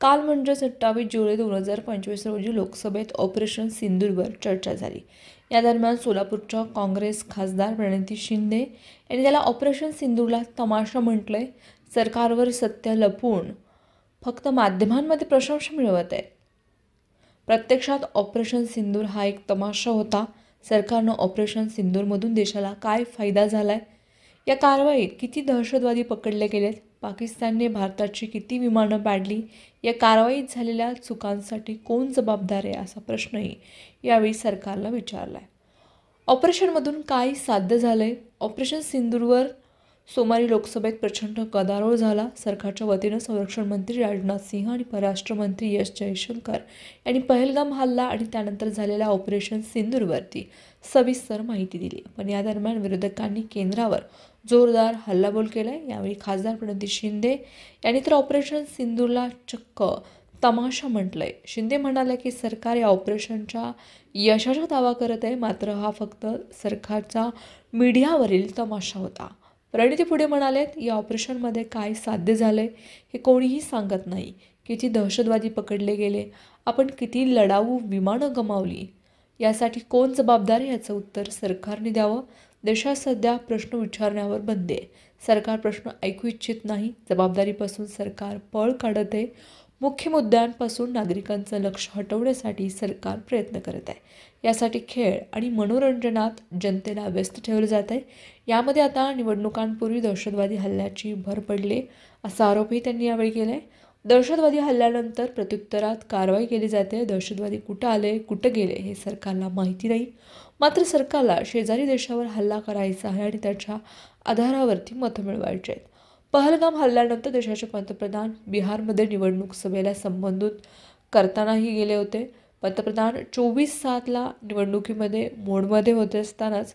काल म्हणजे 27 जुलै 2025 रोजी लोकसभेत ऑपरेशन सिंदूरवर चर्चा झाली। या दरम्यान सोलापूरच्या काँग्रेस खासदार प्रणिती शिंदे यांनी त्याला ऑपरेशन सिंदूरला तमाशा म्हटलंय। सरकारवर सत्य लपवून फक्त माध्यमांमध्ये प्रशंसा मिळवत आहेत। प्रत्यक्षात ऑपरेशन सिंदूर हा एक तमाशा होता। सरकारनं ऑपरेशन सिंदूरमधून देशाला काय फायदा झालाय? या कारवाईत किती दहशतवादी पकडले गेलेत? पाकिस्तानने भारताची किती विमानं पाडली? या कारवाईत झालेल्या चुकांसाठी कोण जबाबदार आहे असा प्रश्नही यावेळी सरकारला विचारला आहे। ऑपरेशनमधून काय साध्य झालंय? ऑपरेशन सिंदूरवर सोमवारी लोकसभेत प्रचंड गदारोळ झाला। सरकारच्या वतीनं संरक्षण मंत्री राजनाथ सिंह आणि परराष्ट्र मंत्री एस जयशंकर यांनी पहलगाम हल्ला आणि त्यानंतर झालेल्या ऑपरेशन सिंदूरवरती सविस्तर माहिती दिली। पण या दरम्यान विरोधकांनी केंद्रावर जोरदार हल्लाबोल केलाय। यावेळी खासदार प्रणिती शिंदे यांनी तर ऑपरेशन सिंदूरला चक्क तमाशा म्हटलंय। शिंदे म्हणाले की सरकार या ऑपरेशनच्या यशाचा दावा करत आहे, मात्र हा फक्त सरकारचा मीडियावरील तमाशा होता। प्रणिती पुढे म्हणालेत, या ऑपरेशनमध्ये काय साध्य झालंय हे कोणीही सांगत नाही। किती दहशतवादी पकडले गेले, आपण किती लढाऊ विमानं गमावली, यासाठी कोण जबाबदार याचं उत्तर सरकारने द्यावं। देशात सध्या प्रश्न विचारण्यावर बंदी आहे। सरकार प्रश्न ऐकू इच्छित नाही। जबाबदारीपासून सरकार पळ काढत आहे। मुख्य मुद्द्यांपासून नागरिकांचं लक्ष हटवण्यासाठी सरकार प्रयत्न करत आहे। यासाठी खेळ आणि मनोरंजनात जनतेला व्यस्त ठेवलं जात आहे। यामध्ये आता निवडणुकांपूर्वी दहशतवादी हल्ल्याची भर पडली असा आरोपही त्यांनी यावेळी केला आहे। दहशतवादी हल्ल्यानंतर प्रत्युत्तरात कारवाई केली जाते। दहशतवादी कुठं आले, कुठं गेले हे सरकारला माहिती नाही, मात्र सरकारला शेजारी देशावर हल्ला करायचा आहे आणि त्याच्या आधारावरती मतं मिळवायची आहेत। पहलगाम हल्ल्यानंतर देशाचे पंतप्रधान बिहारमध्ये निवडणूक सभेला संबोधित करतानाही गेले होते। पंतप्रधान 24/7ला निवडणुकीमध्ये मोडमध्ये होते असतानाच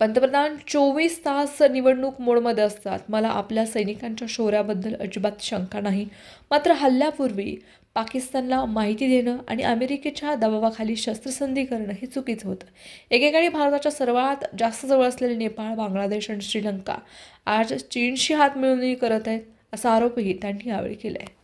पंतप्रधान 24 तास निवडणूक मोडमध्ये असतात। मला आपल्या सैनिकांच्या शौर्याबद्दल अजिबात शंका नाही, मात्र हल्ल्यापूर्वी पाकिस्तानला माहिती देणं आणि अमेरिकेच्या दबावाखाली शस्त्रसंधी करणं हे चुकीचं होतं। एकेकाळी भारताच्या सर्वात जास्त जवळ असलेले नेपाळ, बांगलादेश आणि श्रीलंका आज चीनशी हातमिळवणी करत आहेत असा आरोपही त्यांनी यावेळी केला आहे।